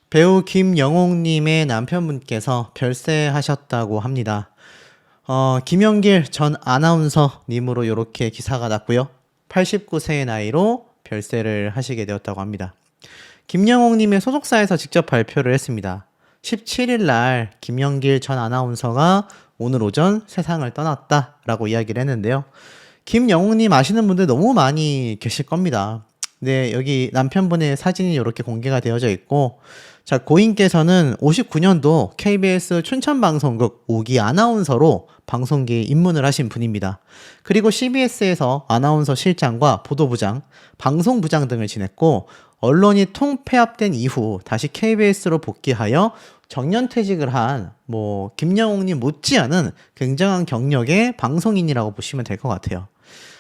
배우 김영옥님의 남편분께서 별세하셨다고 합니다. 김영길 전 아나운서님으로 이렇게 기사가 났고요. 89세의 나이로 별세를 하시게 되었다고 합니다. 김영옥님의 소속사에서 직접 발표를 했습니다. 17일 날 김영길 전 아나운서가 오늘 오전 세상을 떠났다라고 이야기를 했는데요. 김영옥님 아시는 분들 너무 많이 계실 겁니다. 네, 여기 남편분의 사진이 이렇게 공개가 되어져 있고, 자, 고인께서는 59년도 KBS 춘천방송국 5기 아나운서로 방송계에 입문을 하신 분입니다. 그리고 CBS에서 아나운서 실장과 보도부장, 방송부장 등을 지냈고, 언론이 통폐합된 이후 다시 KBS로 복귀하여 정년퇴직을 한 김영옥님 못지않은 굉장한 경력의 방송인이라고 보시면 될 것 같아요.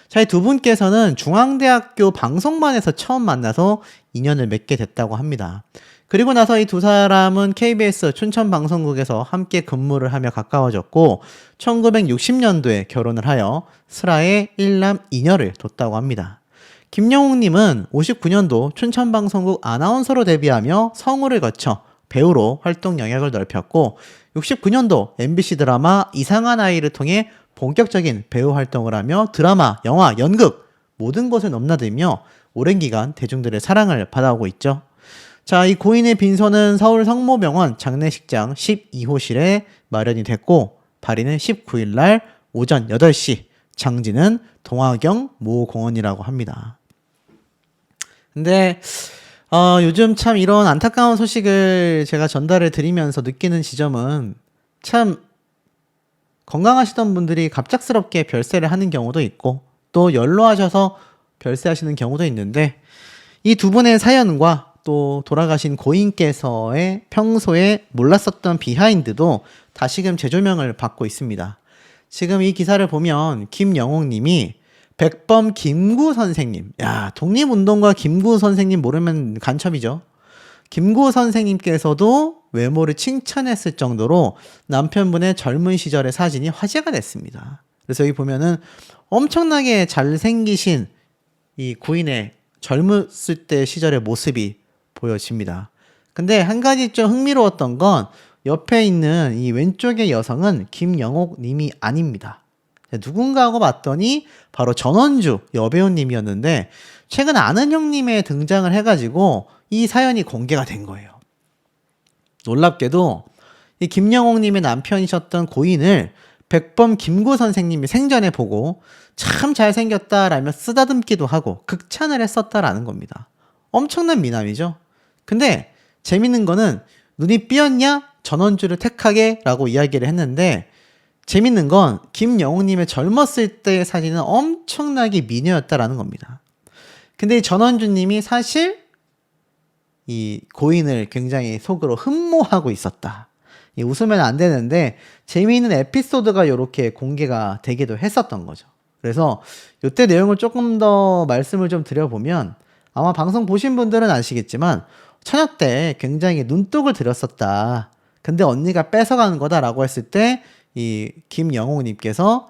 자, 이 두 분께서는 중앙대학교 방송반에서 처음 만나서 인연을 맺게 됐다고 합니다. 그리고 나서 이 두 사람은 KBS 춘천방송국에서 함께 근무를 하며 가까워졌고 1960년도에 결혼을 하여 슬하에 1남 2녀를 뒀다고 합니다. 김영옥님은 59년도 춘천방송국 아나운서로 데뷔하며 성우를 거쳐 배우로 활동 영역을 넓혔고 69년도 MBC 드라마 이상한 아이를 통해 본격적인 배우 활동을 하며 드라마, 영화, 연극 모든 것을 넘나들며 오랜 기간 대중들의 사랑을 받아오고 있죠. 자, 이 고인의 빈소는 서울 성모병원 장례식장 12호실에 마련이 됐고 발인은 19일 날 오전 8시, 장지는 동화경 모공원이라고 합니다. 근데 요즘 참 이런 안타까운 소식을 제가 전달을 드리면서 느끼는 지점은 참 건강하시던 분들이 갑작스럽게 별세를 하는 경우도 있고 또 연로하셔서 별세하시는 경우도 있는데 이 두 분의 사연과 또 돌아가신 고인께서의 평소에 몰랐었던 비하인드도 다시금 재조명을 받고 있습니다. 지금 이 기사를 보면 김영옥님이 백범 김구 선생님, 야, 독립운동가 김구 선생님 모르면 간첩이죠. 김구 선생님께서도 외모를 칭찬했을 정도로 남편분의 젊은 시절의 사진이 화제가 됐습니다. 그래서 여기 보면은 엄청나게 잘생기신 이 구인의 젊었을 때 시절의 모습이 보여집니다. 근데 한 가지 좀 흥미로웠던 건 옆에 있는 이 왼쪽의 여성은 김영옥 님이 아닙니다. 누군가 하고 봤더니 바로 전원주 여배우님이었는데 최근 아는 형님의 등장을 해가지고 이 사연이 공개가 된 거예요. 놀랍게도 이 김영옥님의 남편이셨던 고인을 백범 김구 선생님이 생전에 보고 참 잘생겼다라며 쓰다듬기도 하고 극찬을 했었다라는 겁니다. 엄청난 미남이죠. 근데 재밌는 거는 눈이 삐었냐? 전원주를 택하게 라고 이야기를 했는데 재밌는 건 김영옥님의 젊었을 때의 사진은 엄청나게 미녀였다라는 겁니다. 근데 이 전원주님이 사실 이 고인을 굉장히 속으로 흠모하고 있었다. 웃으면 안 되는데 재미있는 에피소드가 이렇게 공개가 되기도 했었던 거죠. 그래서 이때 내용을 조금 더 말씀을 좀 드려보면 아마 방송 보신 분들은 아시겠지만 처녀 때 굉장히 눈독을 들였었다. 근데 언니가 뺏어가는 거다라고 했을 때 이 김영옥님께서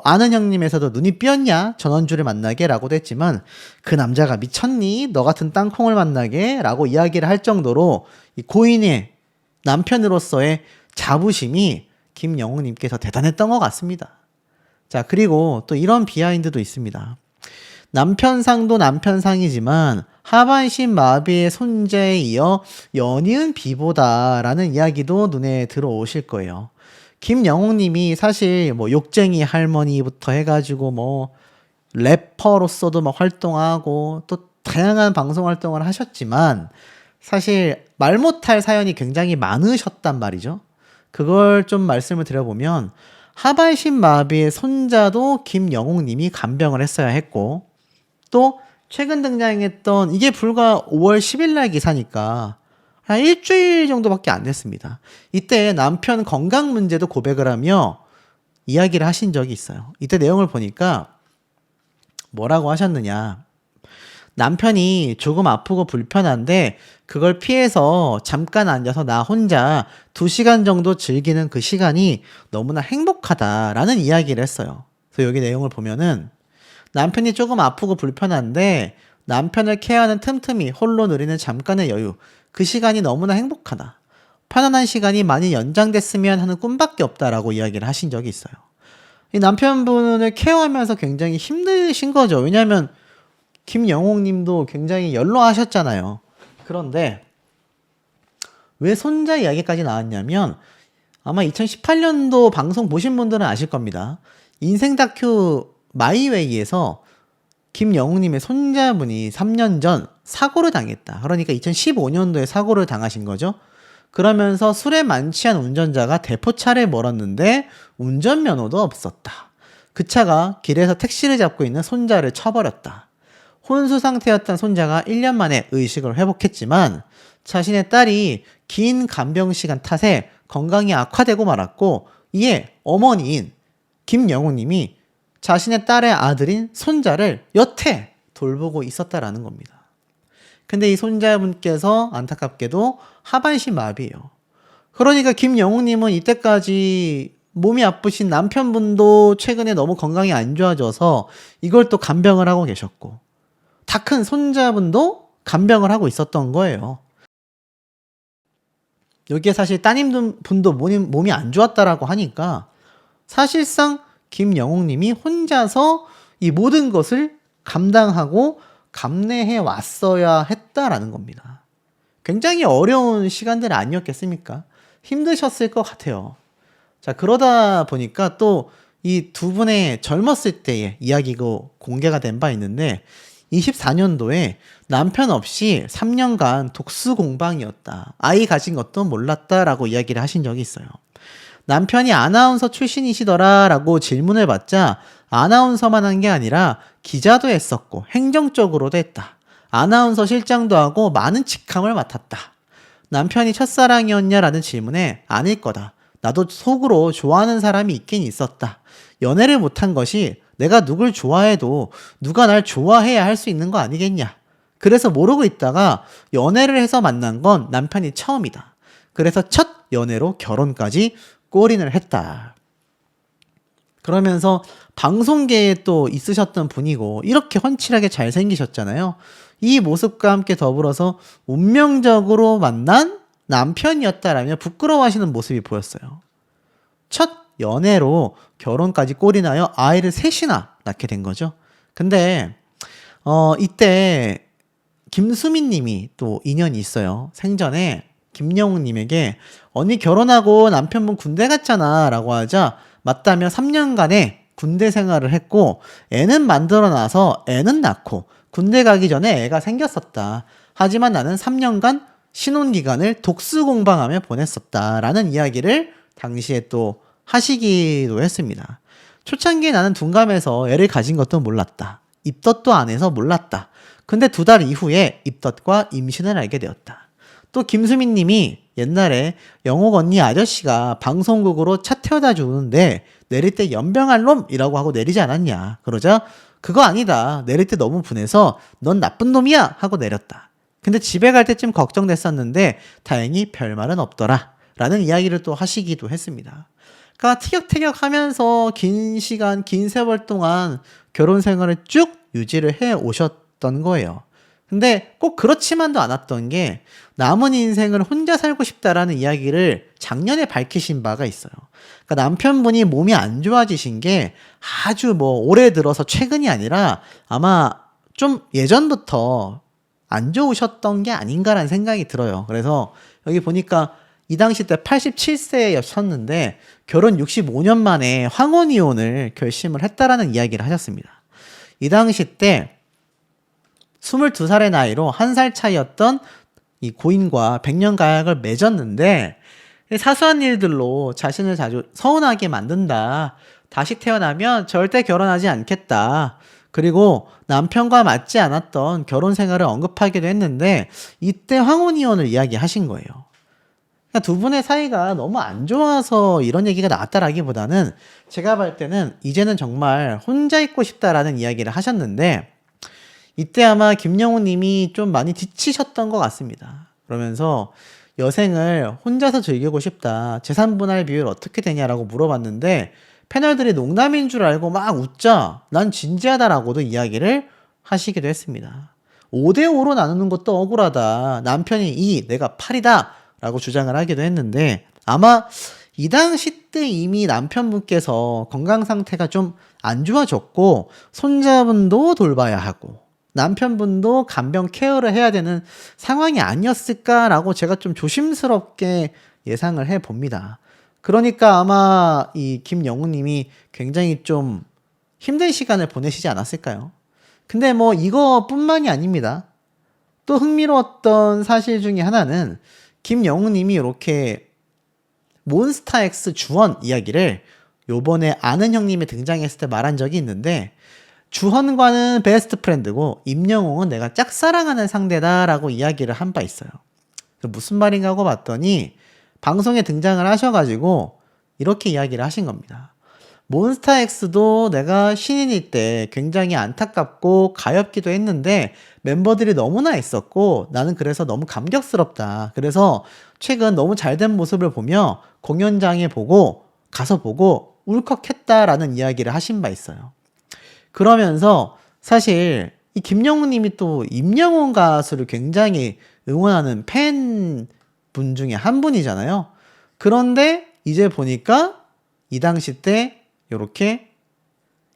아는 형님에서도 눈이 삐었냐? 전원주를 만나게 라고도 했지만 그 남자가 미쳤니? 너 같은 땅콩을 만나게? 라고 이야기를 할 정도로 이 고인의 남편으로서의 자부심이 김영옥님께서 대단했던 것 같습니다. 자, 그리고 또 이런 비하인드도 있습니다. 남편상도 남편상이지만 하반신 마비의 손자에 이어 연이은 비보다라는 이야기도 눈에 들어오실 거예요. 김영옥님이 사실 욕쟁이 할머니부터 해가지고 래퍼로서도 활동하고 또 다양한 방송 활동을 하셨지만 사실 말 못할 사연이 굉장히 많으셨단 말이죠. 그걸 좀 말씀을 드려보면 하반신 마비의 손자도 김영옥님이 간병을 했어야 했고 또 최근 등장했던 이게 불과 5월 10일 날 기사니까 한 일주일 정도밖에 안 됐습니다. 이때 남편 건강 문제도 고백을 하며 이야기를 하신 적이 있어요. 이때 내용을 보니까 뭐라고 하셨느냐. 남편이 조금 아프고 불편한데 그걸 피해서 잠깐 앉아서 나 혼자 2시간 정도 즐기는 그 시간이 너무나 행복하다라는 이야기를 했어요. 그래서 여기 내용을 보면은 남편이 조금 아프고 불편한데 남편을 케어하는 틈틈이 홀로 누리는 잠깐의 여유. 그 시간이 너무나 행복하다. 편안한 시간이 많이 연장됐으면 하는 꿈밖에 없다라고 이야기를 하신 적이 있어요. 이 남편분을 케어하면서 굉장히 힘드신 거죠. 왜냐하면 김영옥 님도 굉장히 연로하셨잖아요. 그런데 왜 손자 이야기까지 나왔냐면 아마 2018년도 방송 보신 분들은 아실 겁니다. 인생 다큐 마이웨이에서 김영웅님의 손자분이 3년 전 사고를 당했다. 그러니까 2015년도에 사고를 당하신 거죠. 그러면서 술에 만취한 운전자가 대포차를 몰았는데 운전면허도 없었다. 그 차가 길에서 택시를 잡고 있는 손자를 쳐버렸다. 혼수 상태였던 손자가 1년 만에 의식을 회복했지만 자신의 딸이 긴 간병 시간 탓에 건강이 악화되고 말았고, 이에 어머니인 김영웅님이 자신의 딸의 아들인 손자를 여태 돌보고 있었다라는 겁니다. 근데 이 손자분께서 안타깝게도 하반신 마비예요. 그러니까 김영웅님은 이때까지 몸이 아프신 남편분도 최근에 너무 건강이 안 좋아져서 이걸 또 간병을 하고 계셨고, 다 큰 손자분도 간병을 하고 있었던 거예요. 여기에 사실 따님분도 몸이 안 좋았다라고 하니까 사실상 김영웅님이 혼자서 이 모든 것을 감당하고 감내해 왔어야 했다라는 겁니다. 굉장히 어려운 시간들 아니었겠습니까? 힘드셨을 것 같아요. 자, 그러다 보니까 또 이 두 분의 젊었을 때의 이야기가 공개가 된 바 있는데 24년도에 남편 없이 3년간 독수 공방이었다. 아이 가진 것도 몰랐다라고 이야기를 하신 적이 있어요. 남편이 아나운서 출신이시더라 라고 질문을 받자 아나운서만 한 게 아니라 기자도 했었고 행정적으로도 했다. 아나운서 실장도 하고 많은 직함을 맡았다. 남편이 첫사랑이었냐라는 질문에 아닐 거다. 나도 속으로 좋아하는 사람이 있긴 있었다. 연애를 못한 것이 내가 누굴 좋아해도 누가 날 좋아해야 할 수 있는 거 아니겠냐. 그래서 모르고 있다가 연애를 해서 만난 건 남편이 처음이다. 그래서 첫 연애로 결혼까지 골인을 했다. 그러면서 방송계에 또 있으셨던 분이고 이렇게 훤칠하게 잘생기셨잖아요. 이 모습과 함께 더불어서 운명적으로 만난 남편이었다라며 부끄러워하시는 모습이 보였어요. 첫 연애로 결혼까지 골인하여 아이를 셋이나 낳게 된 거죠. 근데 이때 김수민 님이 또 인연이 있어요. 생전에 김영웅 님에게 언니 결혼하고 남편분 군대 갔잖아 라고 하자 맞다며 3년간의 군대 생활을 했고 애는 만들어 놔서 애는 낳고 군대 가기 전에 애가 생겼었다. 하지만 나는 3년간 신혼기간을 독수공방하며 보냈었다 라는 이야기를 당시에 또 하시기도 했습니다. 초창기에 나는 둔감해서 애를 가진 것도 몰랐다. 입덧도 안 해서 몰랐다. 근데 2달 이후에 입덧과 임신을 알게 되었다. 또 김수민 님이 옛날에 영옥 언니 아저씨가 방송국으로 차 태워다 주는데 내릴 때 연병할 놈이라고 하고 내리지 않았냐. 그러자 그거 아니다. 내릴 때 너무 분해서 넌 나쁜 놈이야 하고 내렸다. 근데 집에 갈 때쯤 걱정됐었는데 다행히 별말은 없더라 라는 이야기를 또 하시기도 했습니다. 그러니까 티격태격 하면서 긴 시간, 긴 세월 동안 결혼 생활을 쭉 유지를 해 오셨던 거예요. 근데 꼭 그렇지만도 않았던 게 남은 인생을 혼자 살고 싶다라는 이야기를 작년에 밝히신 바가 있어요. 그러니까 남편분이 몸이 안 좋아지신 게 아주 올해 들어서 최근이 아니라 아마 좀 예전부터 안 좋으셨던 게 아닌가라는 생각이 들어요. 그래서 여기 보니까 이 당시 때 87세였었는데 결혼 65년 만에 황혼 이혼을 결심을 했다라는 이야기를 하셨습니다. 이 당시 때 22살의 나이로 1살 차이였던 이 고인과 100년 가약을 맺었는데 사소한 일들로 자신을 자주 서운하게 만든다. 다시 태어나면 절대 결혼하지 않겠다. 그리고 남편과 맞지 않았던 결혼 생활을 언급하기도 했는데 이때 황혼이혼을 이야기하신 거예요. 그러니까 두 분의 사이가 너무 안 좋아서 이런 얘기가 나왔다라기보다는 제가 볼 때는 이제는 정말 혼자 있고 싶다라는 이야기를 하셨는데 이때 아마 김영우 님이 좀 많이 지치셨던 것 같습니다. 그러면서 여생을 혼자서 즐기고 싶다. 재산분할 비율 어떻게 되냐라고 물어봤는데 패널들이 농담인 줄 알고 막 웃자 난 진지하다라고도 이야기를 하시기도 했습니다. 5대5로 나누는 것도 억울하다. 남편이 2, 내가 8이다. 라고 주장을 하기도 했는데 아마 이 당시 때 이미 남편분께서 건강 상태가 좀 안 좋아졌고 손자분도 돌봐야 하고 남편분도 간병 케어를 해야 되는 상황이 아니었을까라고 제가 좀 조심스럽게 예상을 해 봅니다. 그러니까 아마 이 김영웅님이 굉장히 좀 힘든 시간을 보내시지 않았을까요? 근데 뭐 이거뿐만이 아닙니다. 또 흥미로웠던 사실 중에 하나는 김영웅님이 이렇게 몬스타엑스 주헌 이야기를 요번에 아는 형님이 등장했을 때 말한 적이 있는데 주헌과는 베스트 프렌드고 임영웅은 내가 짝사랑하는 상대다라고 이야기를 한 바 있어요. 무슨 말인가 하고 봤더니 방송에 등장을 하셔가지고 이렇게 이야기를 하신 겁니다. 몬스타엑스도 내가 신인일 때 굉장히 안타깝고 가엾기도 했는데 멤버들이 너무나 있었고 나는 그래서 너무 감격스럽다. 그래서 최근 너무 잘된 모습을 보며 공연장에 가서 보고 울컥했다라는 이야기를 하신 바 있어요. 그러면서 사실 이 김영웅 님이 또 임영웅 가수를 굉장히 응원하는 팬분 중에 한 분이잖아요. 그런데 이제 보니까 이 당시 때 요렇게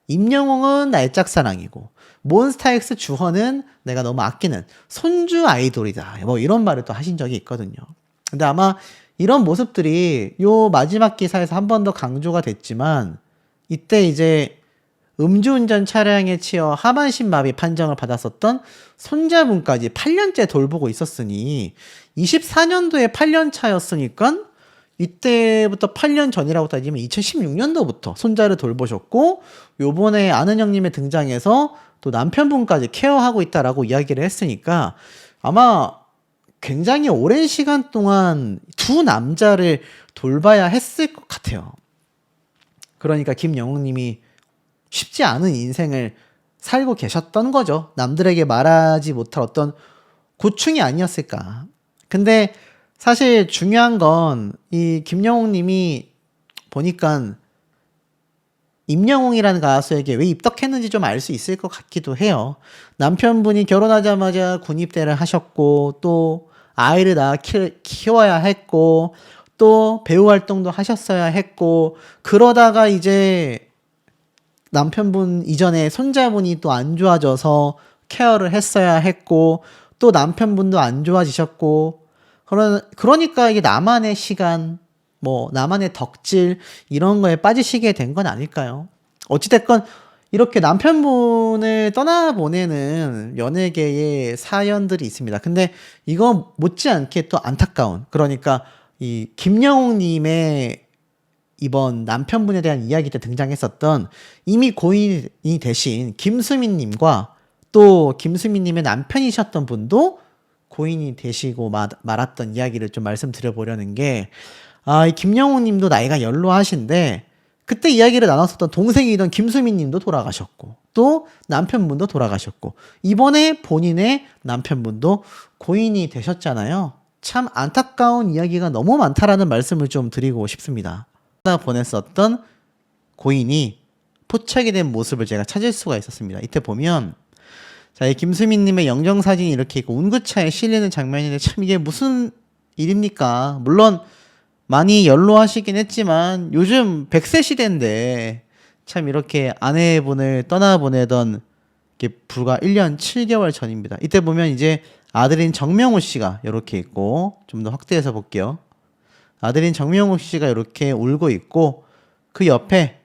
임영웅은 나의 짝사랑이고 몬스타엑스 주헌은 내가 너무 아끼는 손주 아이돌이다. 뭐 이런 말을 또 하신 적이 있거든요. 근데 아마 이런 모습들이 요 마지막 기사에서 한 번 더 강조가 됐지만 이때 이제 음주운전 차량에 치여 하반신 마비 판정을 받았었던 손자분까지 8년째 돌보고 있었으니 24년도에 8년 차였으니까 이때부터 8년 전이라고 따지면 2016년도부터 손자를 돌보셨고 요번에 아는 형님의 등장해서 또 남편분까지 케어하고 있다라고 이야기를 했으니까 아마 굉장히 오랜 시간 동안 두 남자를 돌봐야 했을 것 같아요. 그러니까 김영웅님이 쉽지 않은 인생을 살고 계셨던 거죠. 남들에게 말하지 못할 어떤 고충이 아니었을까. 근데 사실 중요한 건 이 김영웅 님이 보니까 임영웅이라는 가수에게 왜 입덕했는지 좀 알 수 있을 것 같기도 해요. 남편분이 결혼하자마자 군입대를 하셨고 또 아이를 키워야 했고 또 배우 활동도 하셨어야 했고 그러다가 이제 남편분 이전에 손자분이 또 안 좋아져서 케어를 했어야 했고 또 남편분도 안 좋아지셨고 그러니까 이게 나만의 시간 뭐 나만의 덕질 이런 거에 빠지시게 된 건 아닐까요? 어찌됐건 이렇게 남편분을 떠나보내는 연예계의 사연들이 있습니다. 근데 이거 못지않게 또 안타까운 그러니까 이 김영웅님의 이번 남편분에 대한 이야기 때 등장했었던 이미 고인이 되신 김수민님과 또 김수민님의 남편이셨던 분도 고인이 되시고 말았던 이야기를 좀 말씀드려보려는 게 이 김영웅님도 나이가 연로하신데 그때 이야기를 나눴었던 동생이던 김수민님도 돌아가셨고 또 남편분도 돌아가셨고 이번에 본인의 남편분도 고인이 되셨잖아요. 참 안타까운 이야기가 너무 많다라는 말씀을 좀 드리고 싶습니다. 보냈었던 고인이 포착이 된 모습을 제가 찾을 수가 있었습니다. 이때 보면 자, 이 김수민님의 영정사진이 이렇게 있고 운구차에 실리는 장면인데 참 이게 무슨 일입니까? 물론 많이 연로하시긴 했지만 요즘 100세 시대인데 참 이렇게 아내분을 떠나보내던 게 불과 1년 7개월 전입니다. 이때 보면 이제 아들인 정명호 씨가 이렇게 있고 좀 더 확대해서 볼게요. 아들인 정명호 씨가 이렇게 울고 있고 그 옆에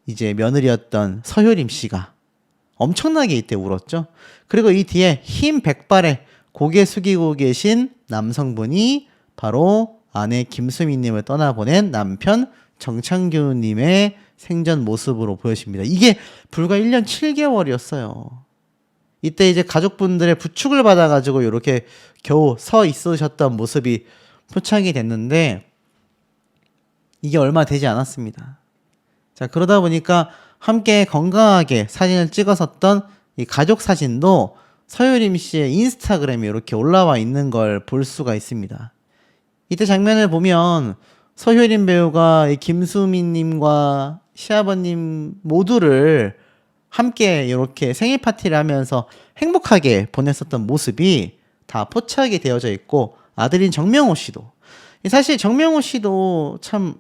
이제 며느리였던 서효림 씨가 엄청나게 이때 울었죠. 그리고 이 뒤에 흰 백발에 고개 숙이고 계신 남성분이 바로 아내 김수민님을 떠나보낸 남편 정창규님의 생전 모습으로 보여집니다. 이게 불과 1년 7개월이었어요. 이때 이제 가족분들의 부축을 받아가지고 이렇게 겨우 서 있으셨던 모습이 포착이 됐는데 이게 얼마 되지 않았습니다. 자, 그러다 보니까 함께 건강하게 사진을 찍었었던 이 가족 사진도 서유림 씨의 인스타그램에 이렇게 올라와 있는 걸 볼 수가 있습니다. 이때 장면을 보면 서효림 배우가 이 김수민님과 시아버님 모두를 함께 이렇게 생일 파티를 하면서 행복하게 보냈었던 모습이 다 포착이 되어져 있고, 아들인 정명호 씨도, 사실 정명호 씨도 참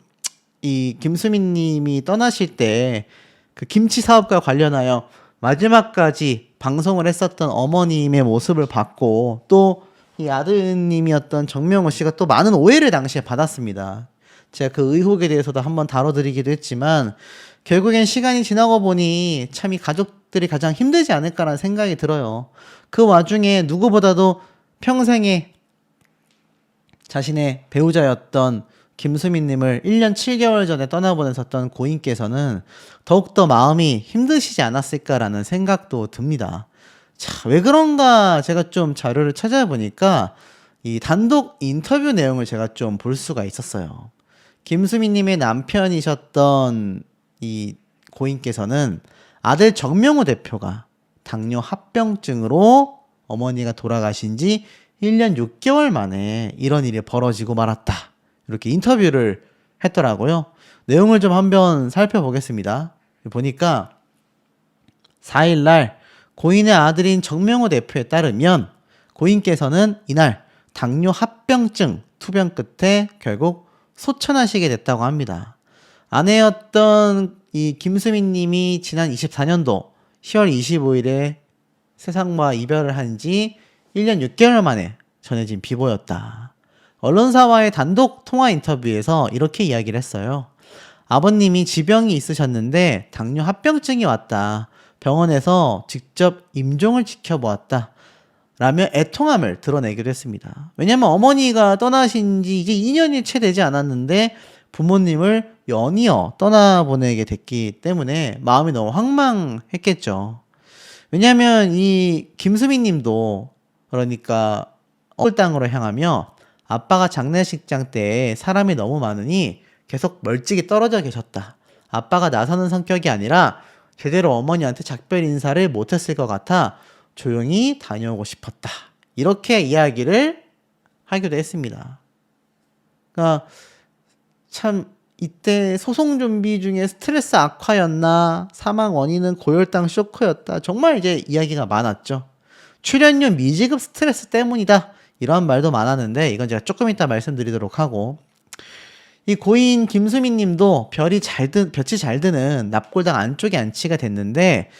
이 김수민 님이 떠나실 때 그 김치 사업과 관련하여 마지막까지 방송을 했었던 어머님의 모습을 봤고, 또 이 아드님이었던 정명호 씨가 또 많은 오해를 당시에 받았습니다. 제가 그 의혹에 대해서도 한번 다뤄드리기도 했지만, 결국엔 시간이 지나고 보니 참 이 가족들이 가장 힘들지 않을까라는 생각이 들어요. 그 와중에 누구보다도 평생에 자신의 배우자였던 김수민님을 1년 7개월 전에 떠나보냈었던 고인께서는 더욱더 마음이 힘드시지 않았을까라는 생각도 듭니다. 자, 왜 그런가 제가 좀 자료를 찾아보니까 이 단독 인터뷰 내용을 제가 좀 볼 수가 있었어요. 김수민님의 남편이셨던 이 고인께서는 아들 정명호 대표가 당뇨 합병증으로 어머니가 돌아가신 지 1년 6개월 만에 이런 일이 벌어지고 말았다, 이렇게 인터뷰를 했더라고요. 내용을 좀 한번 살펴보겠습니다. 보니까 4일날 고인의 아들인 정명호 대표에 따르면 고인께서는 이날 당뇨 합병증 투병 끝에 결국 소천하시게 됐다고 합니다. 아내였던 이 김수민 님이 지난 24년도 10월 25일에 세상과 이별을 한 지 1년 6개월 만에 전해진 비보였다. 언론사와의 단독 통화 인터뷰에서 이렇게 이야기를 했어요. 아버님이 지병이 있으셨는데 당뇨 합병증이 왔다. 병원에서 직접 임종을 지켜보았다. 라며 애통함을 드러내기도 했습니다. 왜냐하면 어머니가 떠나신 지 이제 2년이 채 되지 않았는데 부모님을 연이어 떠나보내게 됐기 때문에 마음이 너무 황망했겠죠. 왜냐하면 이 김수민 님도 그러니까 땅으로 향하며 아빠가 장례식장 때 사람이 너무 많으니 계속 멀찍이 떨어져 계셨다. 아빠가 나서는 성격이 아니라 제대로 어머니한테 작별 인사를 못했을 것 같아 조용히 다녀오고 싶었다. 이렇게 이야기를 하기도 했습니다. 그러니까 참 이때 소송 준비 중에 스트레스 악화였나, 사망 원인은 고혈당 쇼크였다, 정말 이제 이야기가 많았죠. 출연료 미지급 스트레스 때문이다, 이런 말도 많았는데 이건 제가 조금 이따 말씀드리도록 하고, 이 고인 김수민 님도 볕이 잘 드는 납골당 안쪽에 안치가 됐는데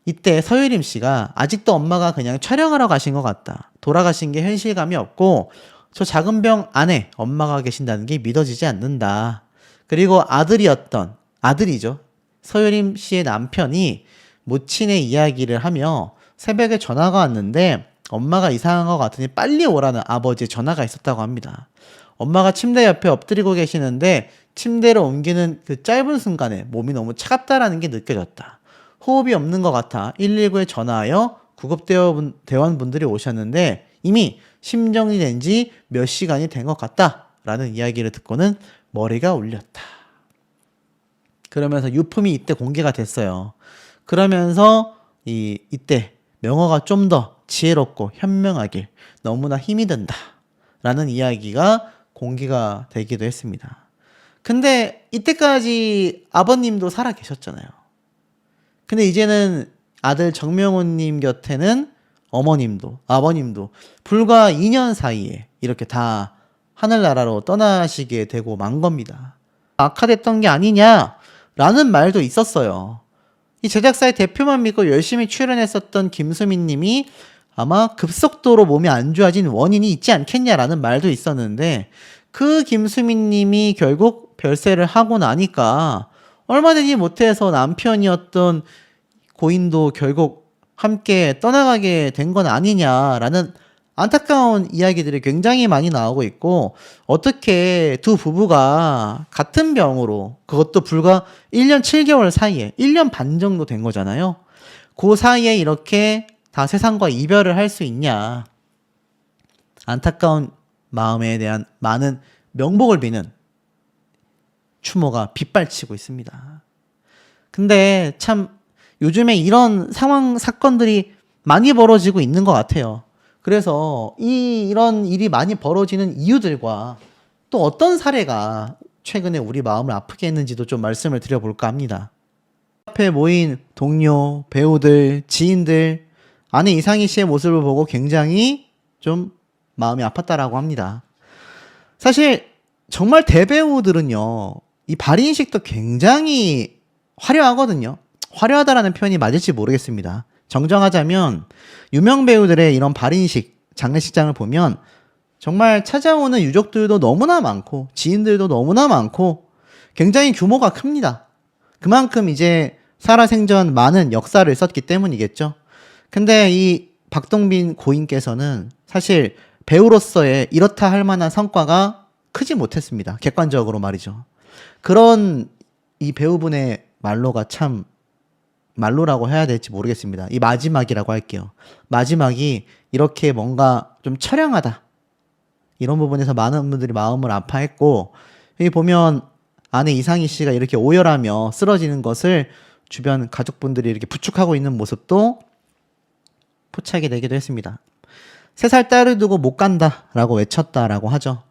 이때 서유림 씨가 아직도 엄마가 그냥 촬영하러 가신 것 같다. 돌아가신 게 현실감이 없고 저 작은 병 안에 엄마가 계신다는 게 믿어지지 않는다. 그리고 아들이죠. 서유림 씨의 남편이 모친의 이야기를 하며 새벽에 전화가 왔는데 엄마가 이상한 것 같으니 빨리 오라는 아버지의 전화가 있었다고 합니다. 엄마가 침대 옆에 엎드리고 계시는데 침대로 옮기는 그 짧은 순간에 몸이 너무 차갑다라는 게 느껴졌다. 호흡이 없는 것 같아 119에 전화하여 구급대원분들이 오셨는데 이미 심정이 된 지 몇 시간이 된 것 같다 라는 이야기를 듣고는 머리가 울렸다. 그러면서 유품이 이때 공개가 됐어요. 그러면서 이때 명호가 좀 더 지혜롭고 현명하길 너무나 힘이 든다 라는 이야기가 공개가 되기도 했습니다. 근데 이때까지 아버님도 살아 계셨잖아요. 근데 이제는 아들 정명호님 곁에는 어머님도 아버님도 불과 2년 사이에 이렇게 다 하늘나라로 떠나시게 되고 만 겁니다. 악화됐던 게 아니냐라는 말도 있었어요. 이 제작사의 대표만 믿고 열심히 출연했었던 김수민 님이 아마 급속도로 몸이 안 좋아진 원인이 있지 않겠냐라는 말도 있었는데 그 김수민 님이 결국 별세를 하고 나니까 얼마 되지 못해서 남편이었던 고인도 결국 함께 떠나가게 된 건 아니냐라는 안타까운 이야기들이 굉장히 많이 나오고 있고, 어떻게 두 부부가 같은 병으로, 그것도 불과 1년 7개월 사이에 1년 반 정도 된 거잖아요. 그 사이에 이렇게 다 세상과 이별을 할 수 있냐. 안타까운 마음에 대한 많은 명복을 비는 추모가 빗발치고 있습니다. 근데 참 요즘에 이런 상황, 사건들이 많이 벌어지고 있는 것 같아요. 그래서 이런 일이 많이 벌어지는 이유들과 또 어떤 사례가 최근에 우리 마음을 아프게 했는지도 좀 말씀을 드려볼까 합니다. 앞에 모인 동료, 배우들, 지인들, 아내 이상희 씨의 모습을 보고 굉장히 좀 마음이 아팠다라고 합니다. 사실 정말 대배우들은요, 이 발인식도 굉장히 화려하거든요. 화려하다라는 표현이 맞을지 모르겠습니다. 정정하자면 유명 배우들의 이런 발인식, 장례식장을 보면 정말 찾아오는 유족들도 너무나 많고 지인들도 너무나 많고 굉장히 규모가 큽니다. 그만큼 이제 살아생전 많은 역사를 썼기 때문이겠죠. 근데 이 박동빈 고인께서는 사실 배우로서의 이렇다 할 만한 성과가 크지 못했습니다. 객관적으로 말이죠. 그런 이 배우분의 말로가 참 말로라고 해야 될지 모르겠습니다. 이 마지막이라고 할게요. 마지막이 이렇게 뭔가 좀 처량하다. 이런 부분에서 많은 분들이 마음을 아파했고, 여기 보면 아내 이상희 씨가 이렇게 오열하며 쓰러지는 것을 주변 가족분들이 이렇게 부축하고 있는 모습도 포착이 되기도 했습니다. 3살 딸을 두고 못 간다라고 외쳤다라고 하죠.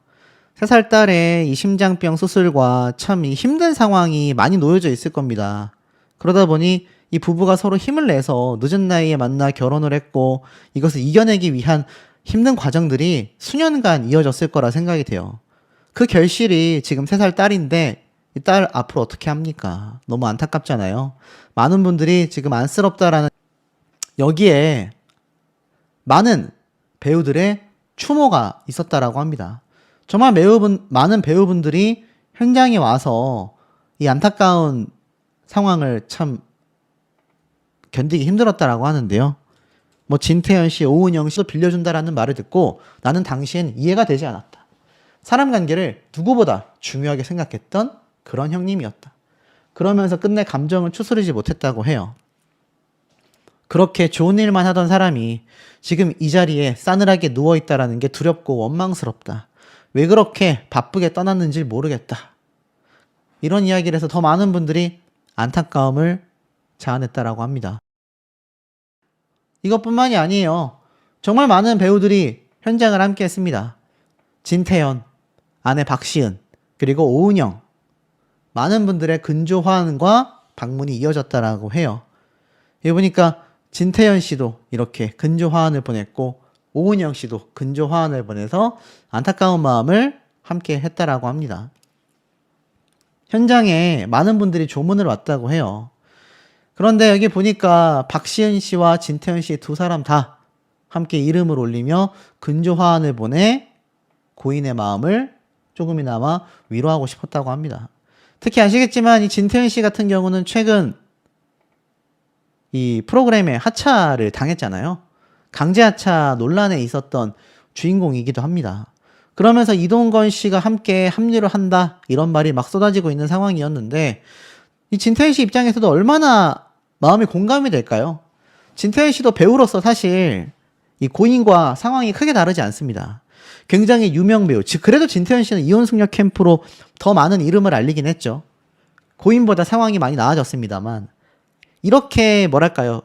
3살 딸의 이 심장병 수술과 참 이 힘든 상황이 많이 놓여져 있을 겁니다. 그러다 보니 이 부부가 서로 힘을 내서 늦은 나이에 만나 결혼을 했고 이것을 이겨내기 위한 힘든 과정들이 수년간 이어졌을 거라 생각이 돼요. 그 결실이 지금 3살 딸인데 이 딸 앞으로 어떻게 합니까? 너무 안타깝잖아요. 많은 분들이 지금 안쓰럽다라는 여기에 많은 배우들의 추모가 있었다라고 합니다. 정말 많은 배우분들이 현장에 와서 이 안타까운 상황을 참 견디기 힘들었다라고 하는데요. 뭐 진태현 씨, 오은영 씨도 빌려준다라는 말을 듣고 나는 당시엔 이해가 되지 않았다. 사람 관계를 누구보다 중요하게 생각했던 그런 형님이었다. 그러면서 끝내 감정을 추스르지 못했다고 해요. 그렇게 좋은 일만 하던 사람이 지금 이 자리에 싸늘하게 누워있다라는 게 두렵고 원망스럽다. 왜 그렇게 바쁘게 떠났는지 모르겠다. 이런 이야기를 해서 더 많은 분들이 안타까움을 자아냈다라고 합니다. 이것뿐만이 아니에요. 정말 많은 배우들이 현장을 함께 했습니다. 진태현, 아내 박시은, 그리고 오은영. 많은 분들의 근조화환과 방문이 이어졌다라고 해요. 여기 보니까 진태현 씨도 이렇게 근조화환을 보냈고 오은영 씨도 근조화환을 보내서 안타까운 마음을 함께 했다라고 합니다. 현장에 많은 분들이 조문을 왔다고 해요. 그런데 여기 보니까 박시은 씨와 진태현 씨 두 사람 다 함께 이름을 올리며 근조화환을 보내 고인의 마음을 조금이나마 위로하고 싶었다고 합니다. 특히 아시겠지만 이 진태현 씨 같은 경우는 최근 이 프로그램에 하차를 당했잖아요. 강제 하차 논란에 있었던 주인공이기도 합니다. 그러면서 이동건 씨가 함께 합류를 한다 이런 말이 막 쏟아지고 있는 상황이었는데 이 진태현 씨 입장에서도 얼마나 마음이 공감이 될까요? 진태현 씨도 배우로서 사실 이 고인과 상황이 크게 다르지 않습니다. 굉장히 유명 배우, 즉 그래도 진태현 씨는 이혼승려 캠프로 더 많은 이름을 알리긴 했죠. 고인보다 상황이 많이 나아졌습니다만 이렇게 뭐랄까요,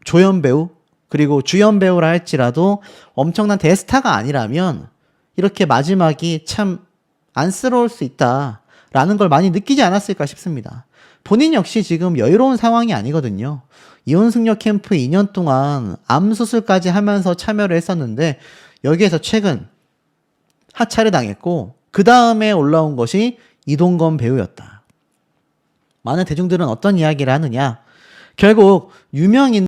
조연 배우 그리고 주연 배우라 할지라도 엄청난 대스타가 아니라면 이렇게 마지막이 참 안쓰러울 수 있다라는 걸 많이 느끼지 않았을까 싶습니다. 본인 역시 지금 여유로운 상황이 아니거든요. 이혼승려 캠프 2년 동안 암 수술까지 하면서 참여를 했었는데 여기에서 최근 하차를 당했고 그 다음에 올라온 것이 이동건 배우였다. 많은 대중들은 어떤 이야기를 하느냐, 결국 유명인